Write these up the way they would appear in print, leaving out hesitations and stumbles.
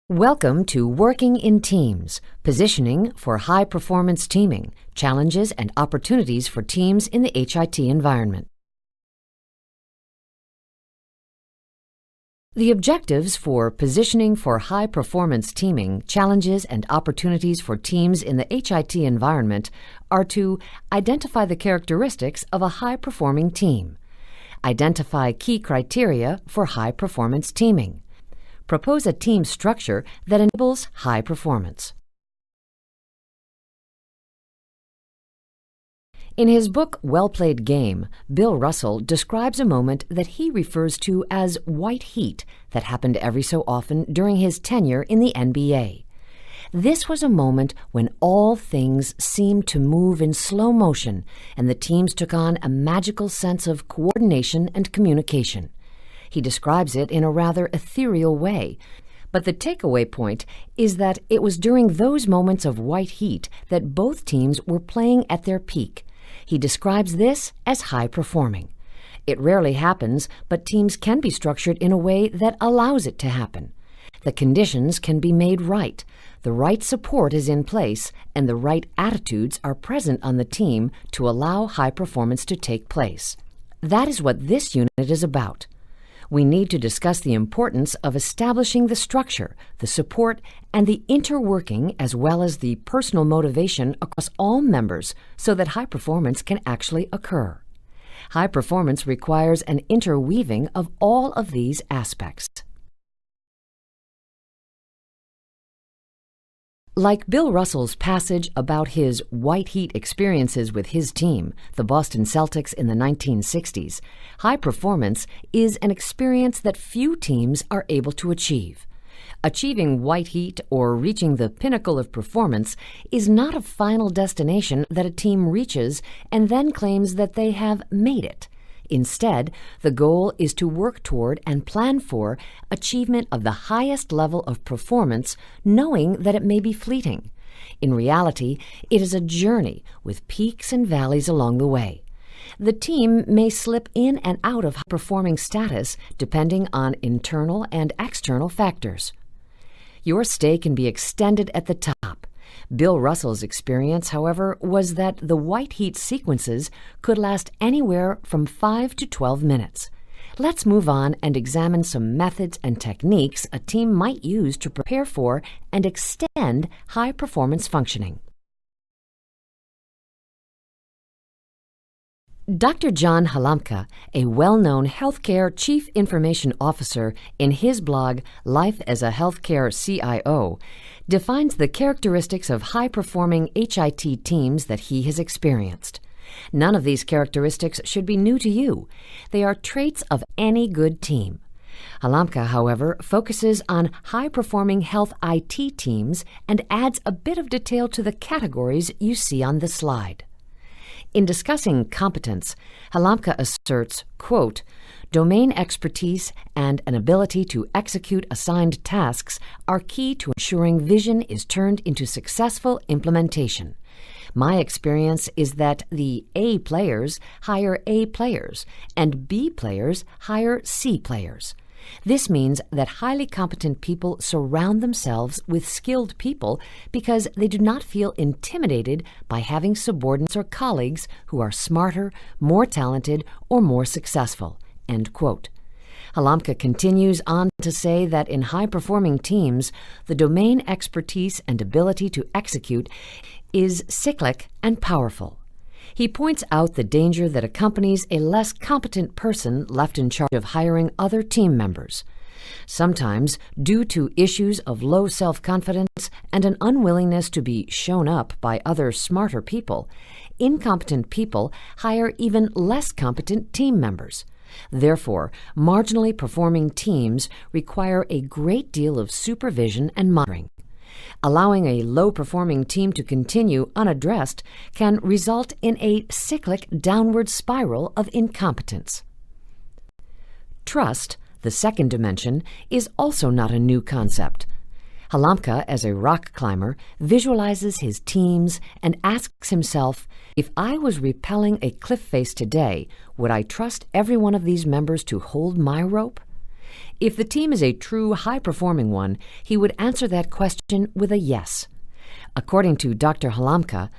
Welcome to Working in Teams, Positioning for High-Performance Teaming, Challenges and Opportunities for Teams in the HIT Environment. The objectives for Positioning for High-Performance Teaming, Challenges and Opportunities for Teams in the HIT Environment are to identify the characteristics of a high-performing team, identify key criteria for high-performance teaming, propose a team structure that enables high performance. In his book Well Played Game, Bill Russell describes a moment that he refers to as white heat that happened every so often during his tenure in the NBA. This was a moment when all things seemed to move in slow motion and the teams took on a magical sense of coordination and communication. He describes it in a rather ethereal way, but the takeaway point is that it was during those moments of white heat that both teams were playing at their peak. He describes this as high-performing. It rarely happens, but teams can be structured in a way that allows it to happen. The conditions can be made right, the right support is in place, and the right attitudes are present on the team to allow high performance to take place. That is what this unit is about. We need to discuss the importance of establishing the structure, the support, and the interworking as well as the personal motivation across all members so that high performance can actually occur. High performance requires an interweaving of all of these aspects. Like Bill Russell's passage about his white heat experiences with his team, the Boston Celtics in the 1960s, high performance is an experience that few teams are able to achieve. Achieving white heat or reaching the pinnacle of performance is not a final destination that a team reaches and then claims that they have made it. Instead, the goal is to work toward and plan for achievement of the highest level of performance, knowing that it may be fleeting. In reality, it is a journey with peaks and valleys along the way. The team may slip in and out of high-performing status depending on internal and external factors. Your stay can be extended at the top. Bill Russell's experience, however, was that the white heat sequences could last anywhere from 5 to 12 minutes. Let's move on and examine some methods and techniques a team might use to prepare for and extend high-performance functioning. Dr. John Halamka, a well-known healthcare chief information officer, in his blog Life as a Healthcare CIO, defines the characteristics of high-performing HIT teams that he has experienced. None of these characteristics should be new to you. They are traits of any good team. Halamka, however, focuses on high-performing health IT teams and adds a bit of detail to the categories you see on the slide. In discussing competence, Halamka asserts, quote, "Domain expertise and an ability to execute assigned tasks are key to ensuring vision is turned into successful implementation. My experience is that the A players hire A players and B players hire C players. This means that highly competent people surround themselves with skilled people because they do not feel intimidated by having subordinates or colleagues who are smarter, more talented, or more successful." End quote. Halamka continues on to say that in high-performing teams, the domain expertise and ability to execute is cyclic and powerful. He points out the danger that accompanies a less competent person left in charge of hiring other team members. Sometimes, due to issues of low self-confidence and an unwillingness to be shown up by other smarter people, incompetent people hire even less competent team members. Therefore, marginally performing teams require a great deal of supervision and monitoring. Allowing a low-performing team to continue unaddressed can result in a cyclic downward spiral of incompetence. Trust, the second dimension, is also not a new concept. Halamka, as a rock climber, visualizes his teams and asks himself, if I was rappelling a cliff face today, would I trust every one of these members to hold my rope? If the team is a true high-performing one, he would answer that question with a yes. According to Dr. Halamka,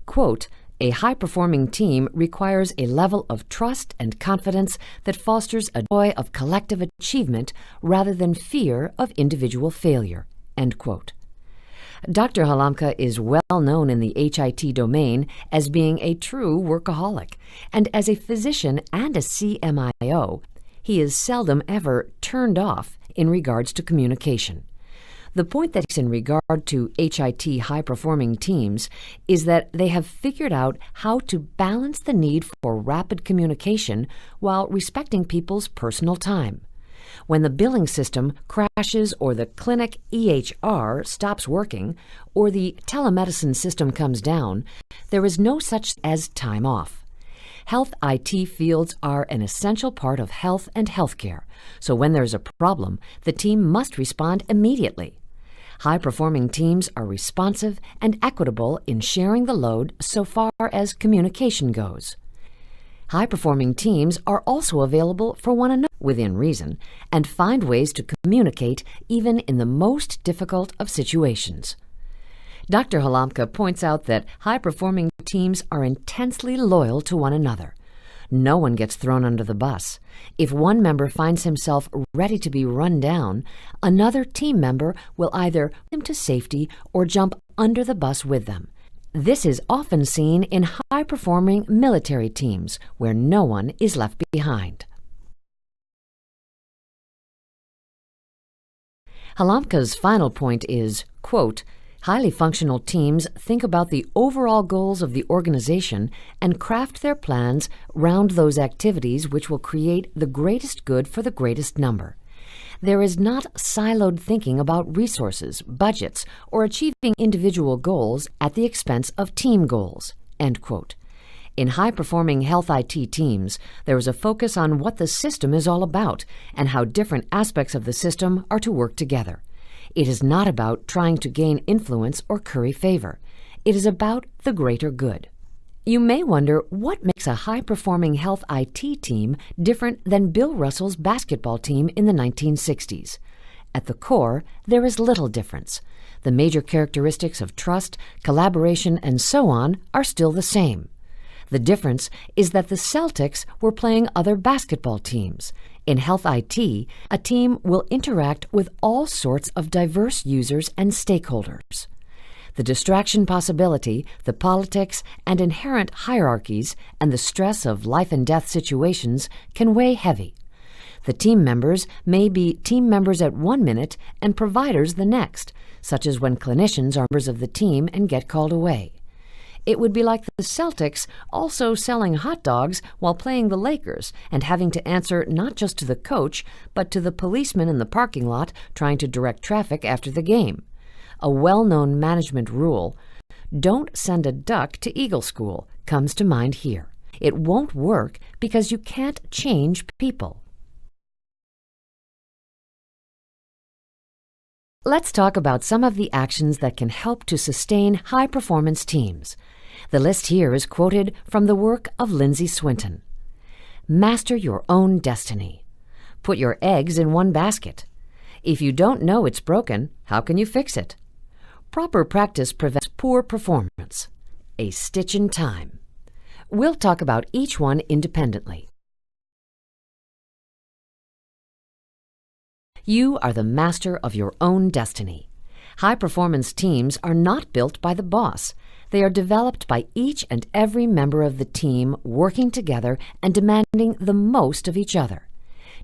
quote, "A high-performing team requires a level of trust and confidence that fosters a joy of collective achievement rather than fear of individual failure." End quote. Dr. Halamka is well known in the HIT domain as being a true workaholic, and as a physician and a CMIO, he is seldom ever turned off in regards to communication. The point that is in regard to HIT high-performing teams is that they have figured out how to balance the need for rapid communication while respecting people's personal time. When the billing system crashes or the clinic EHR stops working or the telemedicine system comes down, there is no such as time off. Health IT fields are an essential part of health and healthcare, so when there's a problem, the team must respond immediately. High-performing teams are responsive and equitable in sharing the load so far as communication goes. High-performing teams are also available for one another within reason and find ways to communicate even in the most difficult of situations. Dr. Halamka points out that high-performing teams are intensely loyal to one another. No one gets thrown under the bus. If one member finds himself ready to be run down, another team member will either put him to safety or jump under the bus with them. This is often seen in high-performing military teams where no one is left behind. Halamka's final point is, quote, "Highly functional teams think about the overall goals of the organization and craft their plans round those activities which will create the greatest good for the greatest number. There is not siloed thinking about resources, budgets, or achieving individual goals at the expense of team goals." End quote. In high-performing health IT teams, there is a focus on what the system is all about and how different aspects of the system are to work together. It is not about trying to gain influence or curry favor. It is about the greater good. You may wonder what makes a high-performing health IT team different than Bill Russell's basketball team in the 1960s. At the core, there is little difference. The major characteristics of trust, collaboration, and so on are still the same. The difference is that the Celtics were playing other basketball teams. In health IT, a team will interact with all sorts of diverse users and stakeholders. The distraction possibility, the politics, and inherent hierarchies, and the stress of life and death situations can weigh heavy. The team members may be team members at one minute and providers the next, such as when clinicians are members of the team and get called away. It would be like the Celtics also selling hot dogs while playing the Lakers and having to answer not just to the coach, but to the policeman in the parking lot trying to direct traffic after the game. A well-known management rule, "Don't send a duck to Eagle School," comes to mind here. It won't work because you can't change people. Let's talk about some of the actions that can help to sustain high-performance teams. The list here is quoted from the work of Lindsay Swinton. Master your own destiny. Put your eggs in one basket. If you don't know it's broken, how can you fix it? Proper practice prevents poor performance. A stitch in time. We'll talk about each one independently. You are the master of your own destiny. High-performance teams are not built by the boss. They are developed by each and every member of the team working together and demanding the most of each other.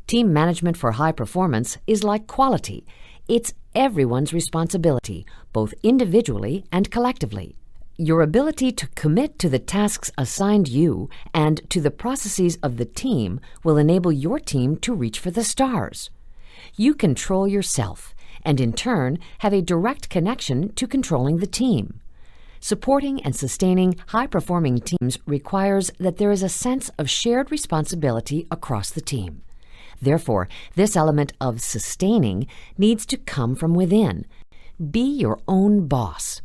Team management for high performance is like quality. It's everyone's responsibility, both individually and collectively. Your ability to commit to the tasks assigned you and to the processes of the team will enable your team to reach for the stars. You control yourself, and in turn have a direct connection to controlling the team. Supporting and sustaining high-performing teams requires that there is a sense of shared responsibility across the team. Therefore, this element of sustaining needs to come from within. Be your own boss.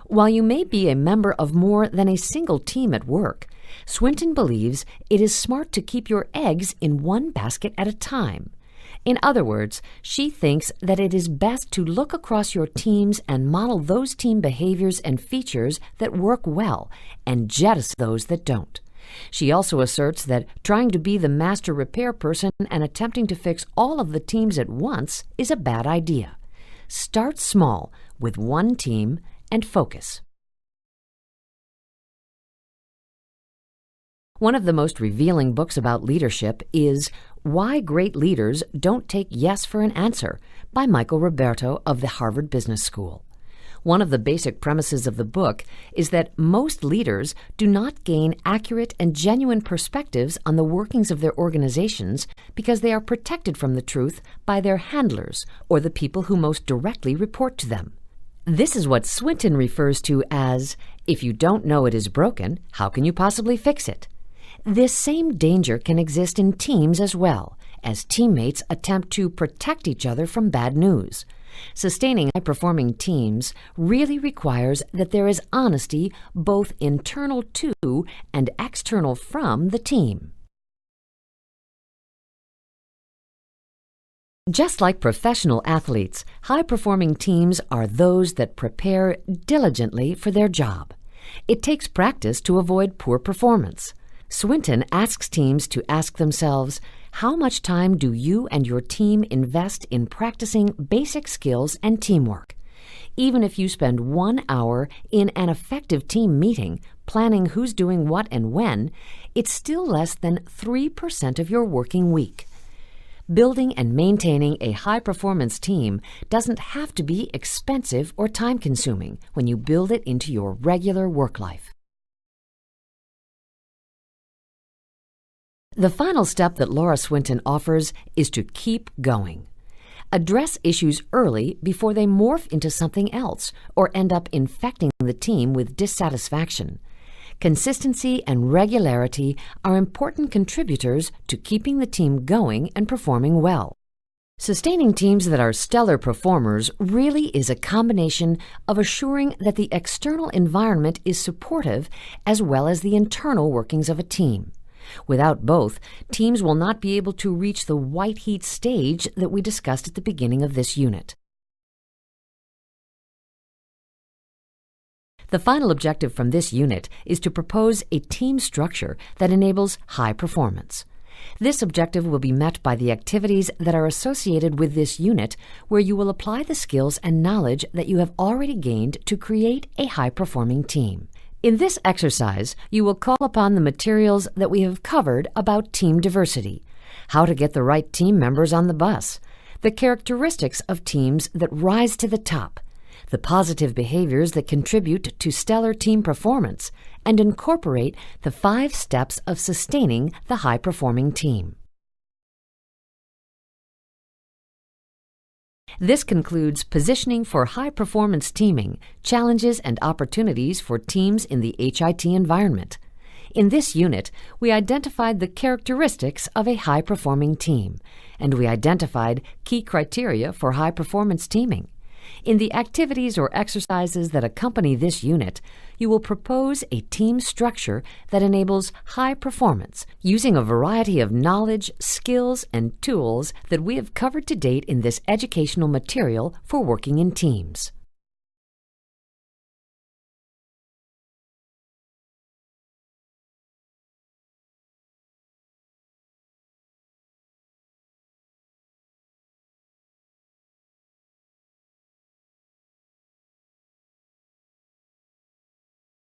While you may be a member of more than a single team at work, Swinton believes it is smart to keep your eggs in one basket at a time. In other words, she thinks that it is best to look across your teams and model those team behaviors and features that work well and jettison those that don't. She also asserts that trying to be the master repair person and attempting to fix all of the teams at once is a bad idea. Start small with one team and focus. One of the most revealing books about leadership is Why Great Leaders Don't Take Yes for an Answer by Michael Roberto of the Harvard Business School. One of the basic premises of the book is that most leaders do not gain accurate and genuine perspectives on the workings of their organizations because they are protected from the truth by their handlers or the people who most directly report to them. This is what Swinton refers to as, if you don't know it is broken, how can you possibly fix it? This same danger can exist in teams as well, as teammates attempt to protect each other from bad news. Sustaining high-performing teams really requires that there is honesty both internal to and external from the team. Just like professional athletes, high-performing teams are those that prepare diligently for their job. It takes practice to avoid poor performance. Swinton asks teams to ask themselves, how much time do you and your team invest in practicing basic skills and teamwork? Even if you spend 1 hour in an effective team meeting planning who's doing what and when, it's still less than 3% of your working week. Building and maintaining a high-performance team doesn't have to be expensive or time-consuming when you build it into your regular work life. The final step that Laura Swinton offers is to keep going. Address issues early before they morph into something else or end up infecting the team with dissatisfaction. Consistency and regularity are important contributors to keeping the team going and performing well. Sustaining teams that are stellar performers really is a combination of assuring that the external environment is supportive as well as the internal workings of a team. Without both, teams will not be able to reach the white heat stage that we discussed at the beginning of this unit. The final objective from this unit is to propose a team structure that enables high performance. This objective will be met by the activities that are associated with this unit, where you will apply the skills and knowledge that you have already gained to create a high-performing team. In this exercise, you will call upon the materials that we have covered about team diversity, how to get the right team members on the bus, the characteristics of teams that rise to the top, the positive behaviors that contribute to stellar team performance, and incorporate the 5 steps of sustaining the high-performing team. This concludes Positioning for High-Performance Teaming, Challenges and Opportunities for Teams in the HIT Environment. In this unit, we identified the characteristics of a high-performing team, and we identified key criteria for high-performance teaming. In the activities or exercises that accompany this unit, you will propose a team structure that enables high performance using a variety of knowledge, skills, and tools that we have covered to date in this educational material for working in teams.